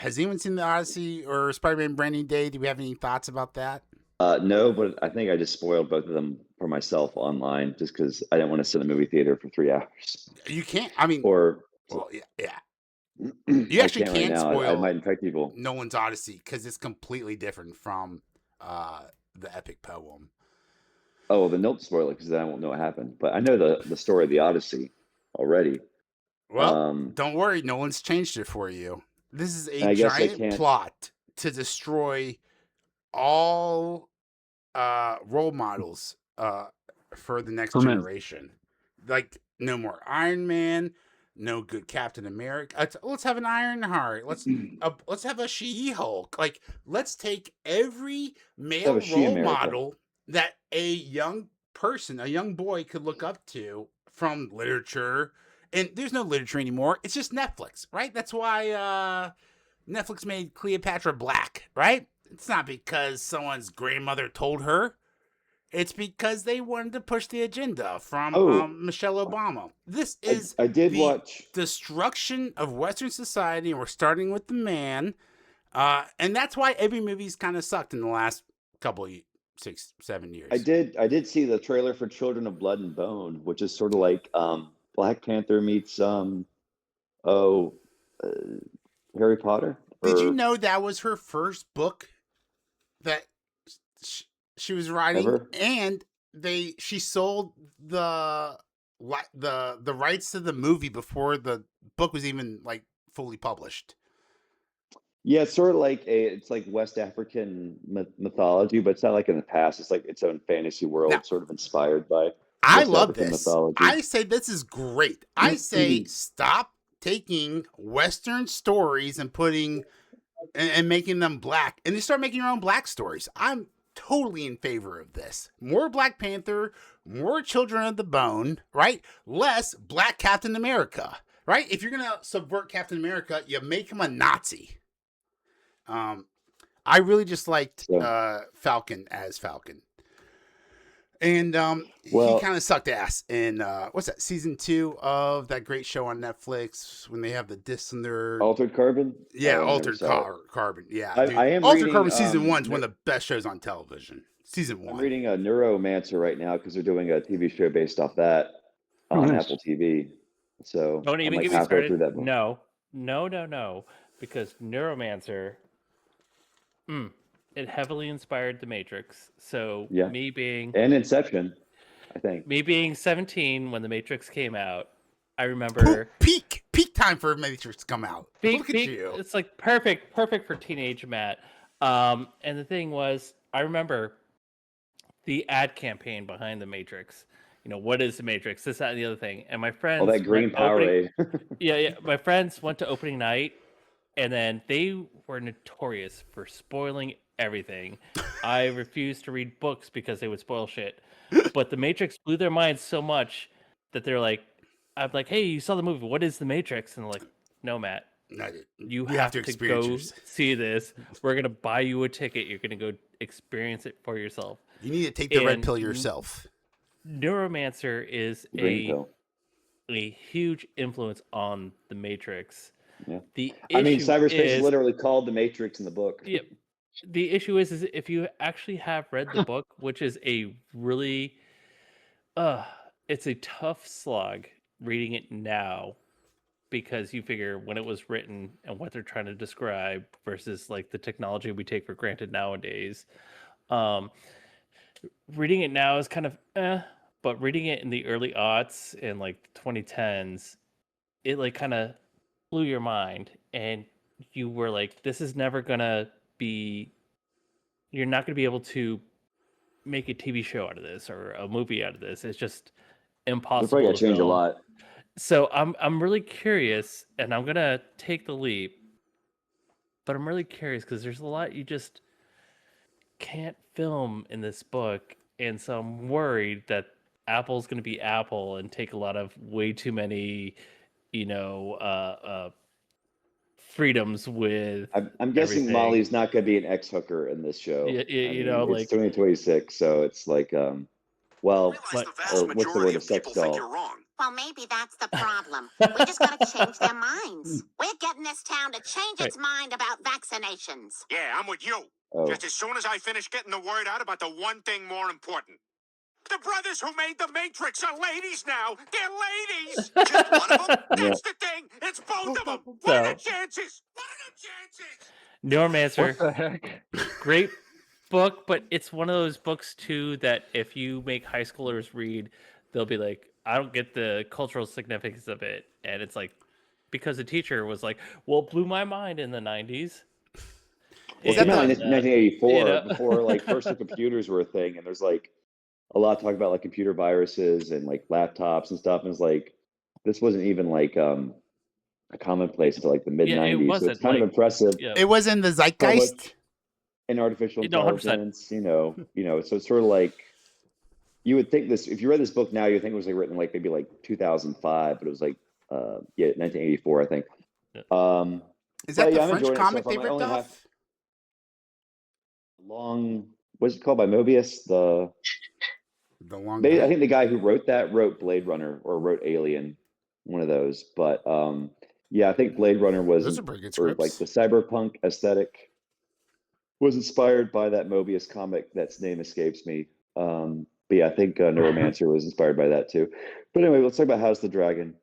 Has anyone seen the Odyssey or Spider-Man: Brand Day? Do we have any thoughts about that? No, but I think I just spoiled both of them for myself online just because I didn't want to sit in the movie theater for 3 hours. You can't. I mean, Or well, yeah, yeah. You I actually can't right can now. I spoil might infect people. Nolan's Odyssey because it's completely different from uh, the epic poem. Oh, well, then don't spoil it because I won't know what happened. But I know the story of the Odyssey already. Well, Um, don't worry, Nolan's changed it for you. This is a and I guess I giant can't. plot to destroy all role models for the next Ferment. generation. Like no more Iron Man, no good Captain America. Let's have an Ironheart. Let's have a She-Hulk. Like let's take every Have a male She role America. model that a young person, a young boy could look up to from literature. And there's no literature anymore. It's just Netflix, right? That's why Netflix made Cleopatra black, right? It's not because someone's grandmother told her. It's because they wanted to push the agenda from Oh, Michelle Obama. This I, is I did the watch. destruction of Western society, and we're starting with the man. And that's why every movie's kind of sucked in the last couple of 6, 7 years. I did see the trailer for Children of Blood and Bone, which is sort of like Black Panther meets oh uh, Harry Potter Did you or know that was her first book that she was writing, ever. and she sold the rights to the movie before the book was even like fully published. Yeah, it's sort of like it's like West African mythology, but it's not like in the past. It's like its own fantasy Now, world, sort of inspired by I West love African this. mythology. I say this is great. I say stop taking Western stories and putting and making them black, and you start making your own black stories. I'm totally in favor of this. More Black Panther, more Children of the Bone, right? Less Black Captain America, right? If you're gonna subvert Captain America, you make him a Nazi. Um, I really just liked So, Falcon as Falcon. And he well, kind of sucked ass in what's that, season 2 of that great show on Netflix when they have the disc in their Altered Carbon. yeah, Oh, I never Altered saw it. Carbon. Yeah, I dude. am Altered reading Carbon season 1 is one of the best shows on television. Season I'm 1. reading a Neuromancer right now because they're doing a TV show based off that Oh, on nice. Apple TV. So Don't I'm even like get me halfway started. through that book. No, no, no, no. Because Neuromancer, it heavily inspired The Matrix. So Yeah, and Inception, I think. me being 17 when The Matrix came out, I remember Peak time for Matrix to come out. Look at big. you. It's like perfect for teenage Matt. And the thing was, I remember the ad campaign behind The Matrix. You know, what is The Matrix? This, that, and the other thing. And my All that friends went green opening. Powerade. Yeah. My friends went to opening night, and then they were notorious for spoiling everything. I refused to read books because they would spoil shit. But The Matrix blew their minds so much that they're like, I'm like, hey, you saw the movie. What is The Matrix? And they're like, no, Matt. No, You have have to to experience go yours. see this. We're going to buy you a ticket. You're going to go experience it for yourself. You need to take the red And pill yourself. Neuromancer is Green pill. a huge influence on The Matrix. Yeah. The I mean, issue cyberspace is is, literally called the Matrix in the book. yeah, the issue is if you actually have read the book, which is a really, uh, it's a tough slog reading it now because you figure when it was written and what they're trying to describe versus like the technology we take for granted nowadays. Um, Reading it now is kind of but reading it in the early aughts and like 2010s, it like kind of blew your mind and you were like, this is never gonna be, you're not gonna be able to make a TV show out of this or a movie out of this. It's just They're probably impossible gonna to change a film. lot. So I'm really curious, and I'm gonna take the leap, but I'm really curious because there's a lot you just can't film in this book, and so I'm worried that Apple's gonna be Apple and take a lot of way too many, you know, freedoms with I'm guessing everything. Molly's not gonna be an ex-hooker in this show. I You mean, know, it's like 2026, so it's like, I well, realize like the vast or what's the majority word? A of sex people think doll. you're wrong. Well, maybe that's the problem. We just gotta change their minds. We're getting this town to change its mind about vaccinations. Yeah, I'm with you. Oh, Just as soon as I finish getting the word out about the one thing more important. The brothers who made the Matrix are ladies now. They're ladies. Just one of them? yeah. That's the thing. It's both of them. What are the So, chances? What are the chances? Neuromancer, What the heck? great book, but it's one of those books too that if you make high schoolers read, they'll be like, I don't get the cultural significance of it. And it's like, because the teacher was like, well, it blew my mind in the 90s. Well, Is that came out in the- 1984, you know. before like personal computers were a thing, and there's like a lot of talk about like computer viruses and like laptops and stuff. And it's like this wasn't even like a commonplace until like the mid Yeah, it 90s. So wasn't it's kind like, of impressive. yeah, It was in the So zeitgeist. much in artificial No, 100%. intelligence, so it's sort of like you would think this, if you read this book now, you'd think it was like written like maybe like 2005, but it was like 1984, I think. Yeah. Is that but, the yeah, I'm French enjoying it so comic far. they I ripped only have off? what's it called by Mobius? The long. I think the guy who wrote that wrote Blade Runner or wrote Alien, one of those. But yeah, I think Blade Runner was, Those are pretty good or like scripts. the cyberpunk aesthetic was inspired by that Mobius comic that's name escapes me. But yeah, I think Neuromancer was inspired by that too. But anyway, let's talk about House of the Dragon.